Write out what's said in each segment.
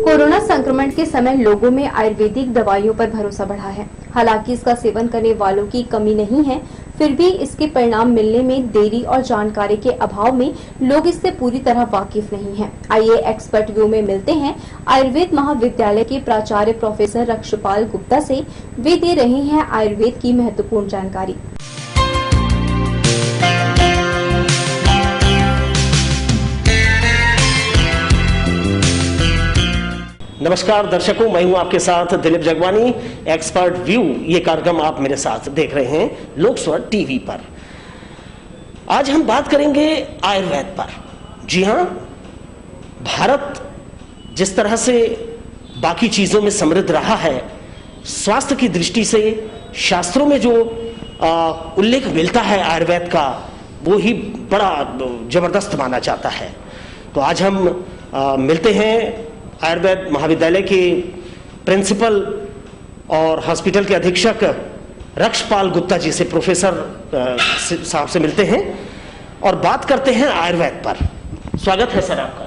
Corona संक्रमण के समय लोगों में आयुर्वेदिक दवाइयों पर भरोसा बढ़ा है। हालांकि इसका सेवन करने वालों की कमी नहीं है, फिर भी इसके परिणाम मिलने में देरी और जानकारी के अभाव में लोग इससे पूरी तरह वाकिफ नहीं हैं। आइए एक्सपर्ट व्यू में मिलते हैं आयुर्वेद महाविद्यालय के प्राचार्य प्रोफेसर रक्षपाल गुप्ता से। वे दे रहे हैं आयुर्वेद की महत्वपूर्ण जानकारी। नमस्कार दर्शकों, मैं हूं आपके साथ दिलीप जगवानी। एक्सपर्ट व्यू ये कार्यक्रम आप मेरे साथ देख रहे हैं लोक स्वर टीवी पर। आज हम बात करेंगे आयुर्वेद पर। जी हां, भारत जिस तरह से बाकी चीजों में समृद्ध रहा है, स्वास्थ्य की दृष्टि से शास्त्रों में जो उल्लेख मिलता है आयुर्वेद का, वो ही बड़ा जबरदस्त माना जाता है। तो आज हम मिलते हैं आयुर्वेद महाविद्यालय के प्रिंसिपल और हॉस्पिटल के अधीक्षक रक्षपाल गुप्ता जी से, प्रोफेसर साहब से मिलते हैं और बात करते हैं आयुर्वेद पर। स्वागत है सर आपका।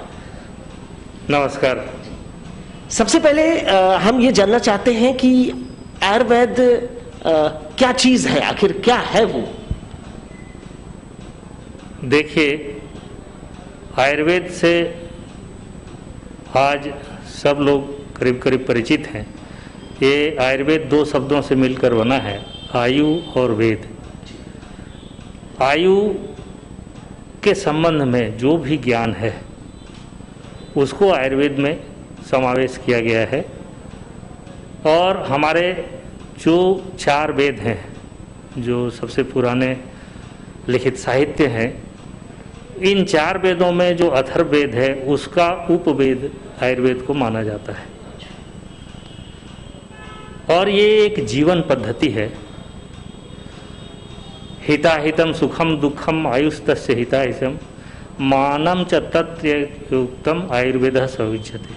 नमस्कार। सबसे पहले हम ये जानना चाहते हैं कि आयुर्वेद क्या चीज है, आखिर क्या है वो? देखिए, आयुर्वेद से आज सब लोग करीब करीब परिचित हैं। ये आयुर्वेद दो शब्दों से मिलकर बना है, आयु और वेद। आयु के संबंध में जो भी ज्ञान है उसको आयुर्वेद में समावेश किया गया है। और हमारे जो 4 वेद हैं, जो सबसे पुराने लिखित साहित्य हैं, इन 4 वेदों में जो अथर्ववेद है उसका उपवेद आयुर्वेद को माना जाता है। और ये एक जीवन पद्धति है। हिताहितम सुखम दुखम आयुस्तस्य हिताहितम मानम च तत्युक्तम आयुर्वेद सविच्यते।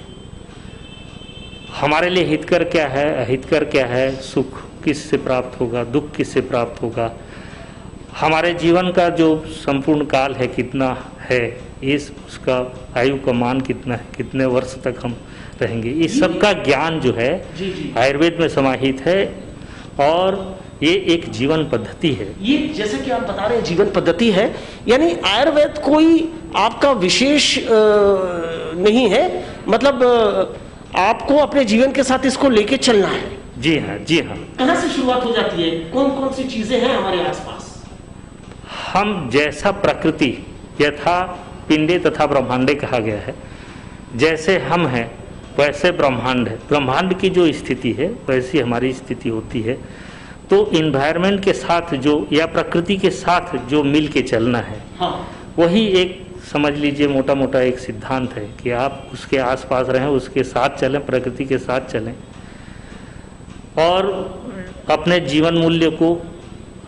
हमारे लिए हितकर क्या है, अहितकर क्या है, सुख किससे प्राप्त होगा, दुख किससे प्राप्त होगा, हमारे जीवन का जो संपूर्ण काल है कितना है, इस उसका आयु का मान कितना है, कितने वर्ष तक हम रहेंगे, इस सब का ज्ञान जो है आयुर्वेद में समाहित है। और ये एक जीवन पद्धति है। ये जैसे कि आप बता रहे हैं जीवन पद्धति है, यानी आयुर्वेद कोई आपका विशेष नहीं है, मतलब आपको अपने जीवन के साथ इसको लेके चलना है। जी हाँ, जी हाँ। कहाँ से शुरुआत हो जाती है, कौन कौन सी चीजें हैं हमारे आसपास? हम जैसा प्रकृति यथा पिंडे तथा ब्रह्मांडे कहा गया है, जैसे हम हैं वैसे ब्रह्मांड है। ब्रह्मांड की जो स्थिति है वैसी हमारी स्थिति होती है। तो इन्वायरमेंट के साथ जो, या प्रकृति के साथ जो मिल के चलना है, हाँ। वही एक समझ लीजिए मोटा मोटा एक सिद्धांत है कि आप उसके आसपास रहें, उसके साथ चलें, प्रकृति के साथ चलें और अपने जीवन मूल्य को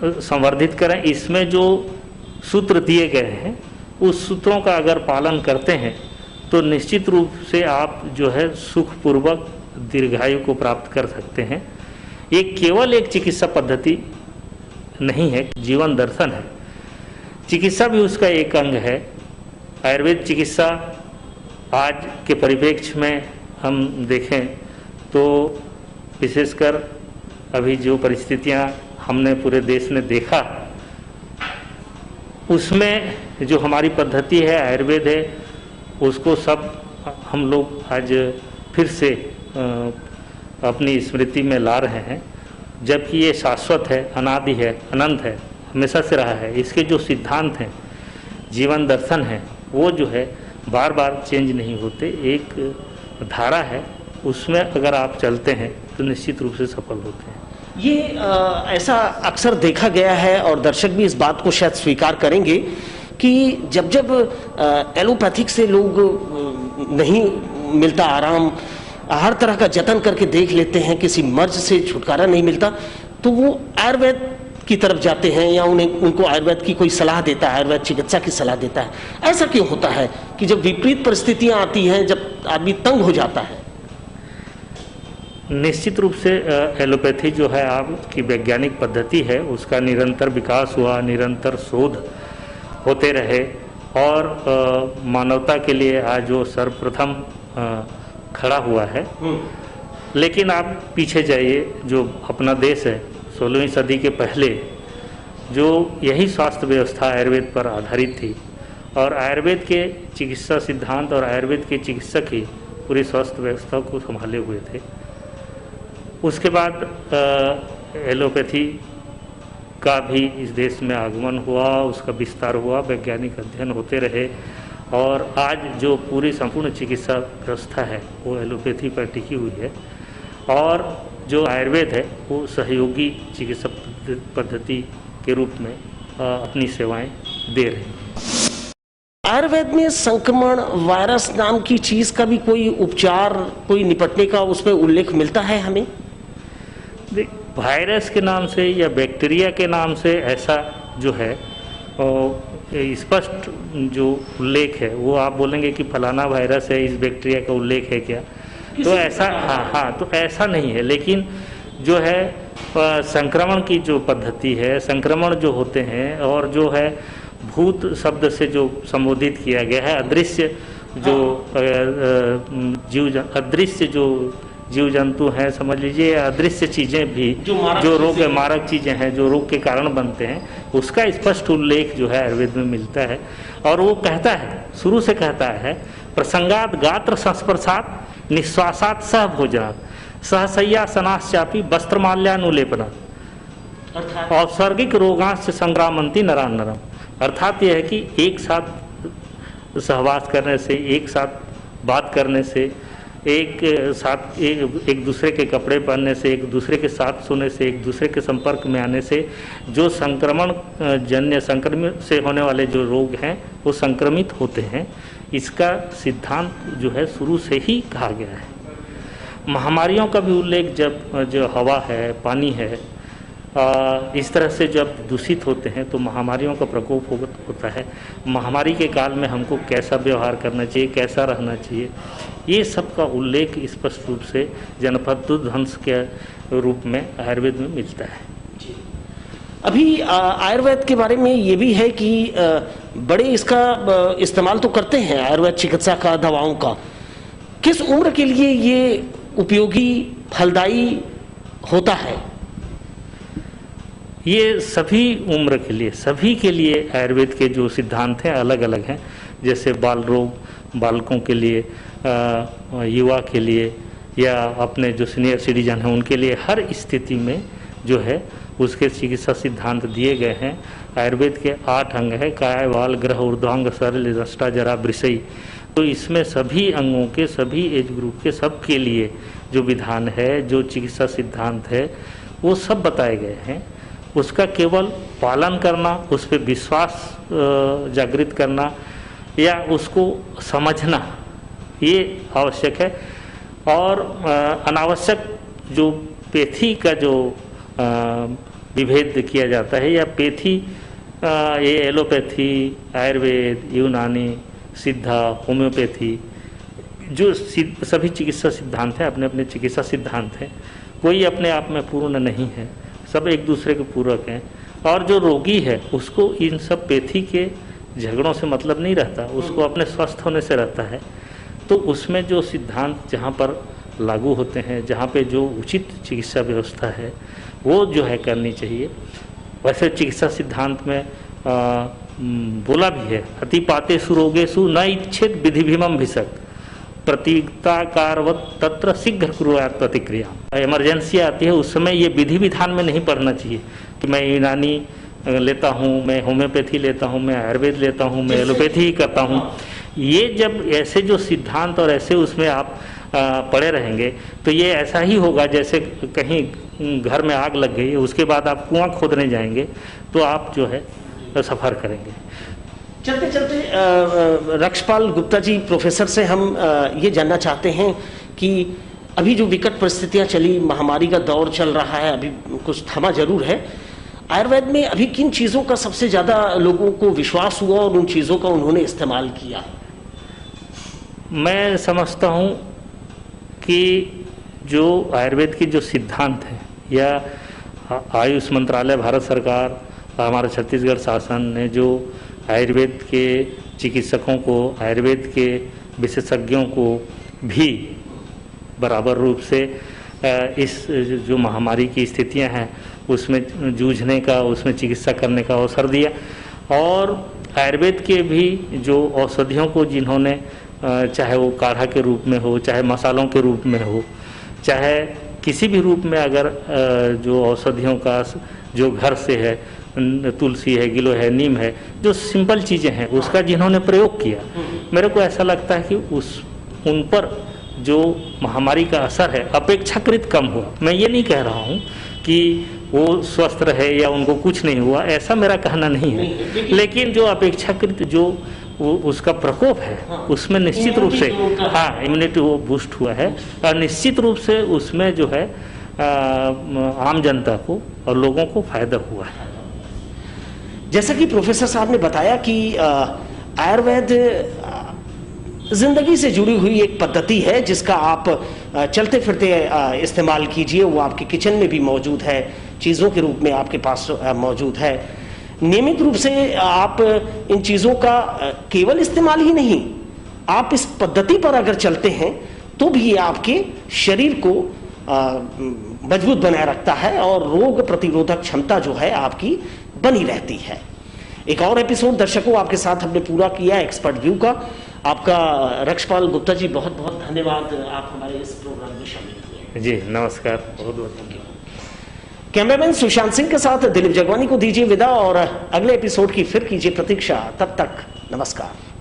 संवर्धित करें। इसमें जो सूत्र दिए गए हैं उस सूत्रों का अगर पालन करते हैं तो निश्चित रूप से आप जो है सुखपूर्वक दीर्घायु को प्राप्त कर सकते हैं। ये केवल एक चिकित्सा पद्धति नहीं है, जीवन दर्शन है। चिकित्सा भी उसका एक अंग है। आयुर्वेद चिकित्सा आज के परिप्रेक्ष्य में हम देखें तो विशेषकर अभी जो परिस्थितियां हमने पूरे देश ने देखा, उसमें जो हमारी पद्धति है आयुर्वेद है, उसको सब हम लोग आज फिर से अपनी स्मृति में ला रहे हैं। जबकि ये शाश्वत है, अनादि है, अनंत है, हमेशा से रहा है। इसके जो सिद्धांत हैं, जीवन दर्शन है, वो जो है बार बार चेंज नहीं होते। एक धारा है, उसमें अगर आप चलते हैं तो निश्चित रूप से सफल होते हैं। ये ऐसा अक्सर देखा गया है और दर्शक भी इस बात को शायद स्वीकार करेंगे कि जब जब एलोपैथिक से लोग नहीं मिलता आराम, हर तरह का जतन करके देख लेते हैं, किसी मर्ज से छुटकारा नहीं मिलता, तो वो आयुर्वेद की तरफ जाते हैं या उनको आयुर्वेद की कोई सलाह देता है, आयुर्वेद चिकित्सा की सलाह देता है। ऐसा क्यों होता है कि जब विपरीत परिस्थितियां आती हैं, जब आदमी तंग हो जाता है? निश्चित रूप से एलोपैथी जो है आपकी वैज्ञानिक पद्धति है, उसका निरंतर विकास हुआ, निरंतर शोध होते रहे और मानवता के लिए आज जो सर्वप्रथम खड़ा हुआ है। लेकिन आप पीछे जाइए, जो अपना देश है 16वीं सदी के पहले जो यही स्वास्थ्य व्यवस्था आयुर्वेद पर आधारित थी, और आयुर्वेद के चिकित्सा सिद्धांत और आयुर्वेद के चिकित्सक ही पूरी स्वास्थ्य व्यवस्था को संभाले हुए थे। उसके बाद एलोपैथी का भी इस देश में आगमन हुआ, उसका विस्तार हुआ, वैज्ञानिक अध्ययन होते रहे, और आज जो पूरी संपूर्ण चिकित्सा व्यवस्था है वो एलोपैथी पर टिकी हुई है, और जो आयुर्वेद है वो सहयोगी चिकित्सा पद्धति के रूप में अपनी सेवाएं दे रहे हैं। आयुर्वेद में संक्रमण वायरस नाम की चीज का भी कोई उपचार, कोई निपटने का उसमें उल्लेख मिलता है हमें? वायरस के नाम से या बैक्टीरिया के नाम से ऐसा जो है स्पष्ट जो उल्लेख है वो आप बोलेंगे कि फलाना वायरस है, इस बैक्टीरिया का उल्लेख है क्या, तो ऐसा हाँ तो ऐसा नहीं है। लेकिन जो है संक्रमण की जो पद्धति है, संक्रमण जो होते हैं, और जो है भूत शब्द से जो संबोधित किया गया है, अदृश्य जो जीव जंतु हैं, समझ लीजिए, अदृश्य चीज़ें भी जो रोग मारक चीज़ें हैं, जो रोग के कारण बनते हैं, उसका स्पष्ट उल्लेख जो है आयुर्वेद में मिलता है। और वो कहता है, शुरू से कहता है, प्रसंगात गात्र संस्पर्शात निश्वासात सह भोजनात् सहसय्या सनाश्चापी वस्त्रमाल्यानुलेपना औसर्गिक रोगांश संक्रामंती नरान नरम। अर्थात यह है कि एक साथ सहवास करने से, एक साथ बात करने से, एक दूसरे के कपड़े पहनने से, एक दूसरे के साथ सोने से, एक दूसरे के संपर्क में आने से जो संक्रमण जन्य संक्रमित से होने वाले जो रोग हैं वो संक्रमित होते हैं। इसका सिद्धांत जो है शुरू से ही कहा गया है। महामारियों का भी उल्लेख जब जो हवा है, पानी है, इस तरह से जब दूषित होते हैं तो महामारियों का प्रकोप होता है। महामारी के काल में हमको कैसा व्यवहार करना चाहिए, कैसा रहना चाहिए, ये सब का उल्लेख स्पष्ट रूप से जनपदध्वंस के रूप में आयुर्वेद में मिलता है। अभी आयुर्वेद के बारे में ये भी है कि बड़े इसका इस्तेमाल तो करते हैं आयुर्वेद चिकित्सा का, दवाओं का। किस उम्र के लिए ये उपयोगी, फलदायी होता है? ये सभी उम्र के लिए, सभी के लिए आयुर्वेद के जो सिद्धांत हैं अलग अलग हैं। जैसे बाल रोग, बालकों के लिए, युवा के लिए, या अपने जो सीनियर सिटीजन हैं उनके लिए, हर स्थिति में जो है उसके चिकित्सा सिद्धांत दिए गए हैं। आयुर्वेद के 8 अंग है, काय, वाल, ग्रह, ऊर्ध्वांग, सरल, दष्टा, जरा, वृषई। तो इसमें सभी अंगों के, सभी एज ग्रुप के, सब के लिए जो विधान है, जो चिकित्सा सिद्धांत है, वो सब बताए गए हैं। उसका केवल पालन करना, उस पर विश्वास जागृत करना या उसको समझना ये आवश्यक है। और अनावश्यक जो पैथी का जो विभेद किया जाता है, या पैथी ये एलोपैथी, आयुर्वेद, यूनानी, सिद्धा, होम्योपैथी, जो सभी चिकित्सा सिद्धांत हैं, अपने अपने चिकित्सा सिद्धांत हैं, कोई अपने आप में पूर्ण नहीं है, सब एक दूसरे के पूरक हैं। और जो रोगी है उसको इन सब पैथी के झगड़ों से मतलब नहीं रहता, उसको अपने स्वस्थ होने से रहता है। तो उसमें जो सिद्धांत जहाँ पर लागू होते हैं, जहाँ पे जो उचित चिकित्सा व्यवस्था है वो जो है करनी चाहिए। वैसे चिकित्सा सिद्धांत में बोला भी है, अतिपातेषु रोगेषु न इच्छेद विधिभिमं भिषक प्रतीकताकारवत तत्र शीघ्र कुर्यात् प्रतिक्रिया। इमरजेंसी आती है उस समय ये विधि विधान में नहीं पढ़ना चाहिए कि मैं यूनानी लेता हूँ, मैं होम्योपैथी लेता हूँ, मैं आयुर्वेद लेता हूँ, मैं एलोपैथी ही करता हूँ। ये जब ऐसे जो सिद्धांत और ऐसे उसमें आप पड़े रहेंगे तो ये ऐसा ही होगा जैसे कहीं घर में आग लग गई, उसके बाद आप कुआं खोदने जाएंगे तो आप जो है सफ़र करेंगे। चलते चलते रक्षपाल गुप्ता जी, प्रोफेसर से हम ये जानना चाहते हैं कि अभी जो विकट परिस्थितियां चली, महामारी का दौर चल रहा है, अभी कुछ थमा जरूर है, आयुर्वेद में अभी किन चीज़ों का सबसे ज़्यादा लोगों को विश्वास हुआ और उन चीज़ों का उन्होंने इस्तेमाल किया? मैं समझता हूँ कि जो आयुर्वेद के जो सिद्धांत हैं, या आयुष मंत्रालय, भारत सरकार, हमारे छत्तीसगढ़ शासन ने जो आयुर्वेद के चिकित्सकों को, आयुर्वेद के विशेषज्ञों को भी बराबर रूप से इस जो महामारी की स्थितियां हैं उसमें जूझने का, उसमें चिकित्सा करने का अवसर दिया। और आयुर्वेद के भी जो औषधियों को जिन्होंने चाहे वो काढ़ा के रूप में हो, चाहे मसालों के रूप में हो, चाहे किसी भी रूप में, अगर जो औषधियों का जो घर से है, तुलसी है, गिलो है, नीम है, जो सिंपल चीज़ें हैं उसका जिन्होंने प्रयोग किया, मेरे को ऐसा लगता है कि उन पर जो महामारी का असर है अपेक्षाकृत कम हुआ। मैं ये नहीं कह रहा हूँ कि वो स्वस्थ रहे या उनको कुछ नहीं हुआ, ऐसा मेरा कहना नहीं है, लेकिन जो अपेक्षाकृत जो उसका प्रकोप है उसमें निश्चित रूप से इम्यूनिटी वो बूस्ट हुआ है, और निश्चित रूप से उसमें जो है आम जनता को और लोगों को फायदा हुआ है। जैसा कि प्रोफेसर साहब ने बताया कि आयुर्वेद जिंदगी से जुड़ी हुई एक पद्धति है जिसका आप चलते फिरते इस्तेमाल कीजिए। वो आपके किचन में भी मौजूद है, चीज़ों के रूप में आपके पास मौजूद है। नियमित रूप से आप इन चीज़ों का केवल इस्तेमाल ही नहीं, आप इस पद्धति पर अगर चलते हैं तो भी ये आपके शरीर को मजबूत बनाए रखता है और रोग प्रतिरोधक क्षमता जो है आपकी बनी रहती है। एक और एपिसोड दर्शकों आपके साथ हमने पूरा किया एक्सपर्ट व्यू का। आपका रक्षपाल गुप्ता जी बहुत बहुत धन्यवाद, आप हमारे इस प्रोग्राम में शामिल हुए। जी नमस्कार, बहुत बहुत धन्यवाद। कैमरामैन सुशांत सिंह के साथ दिलीप जगवानी को दीजिए विदा और अगले एपिसोड की फिर कीजिए प्रतीक्षा। तब तक नमस्कार।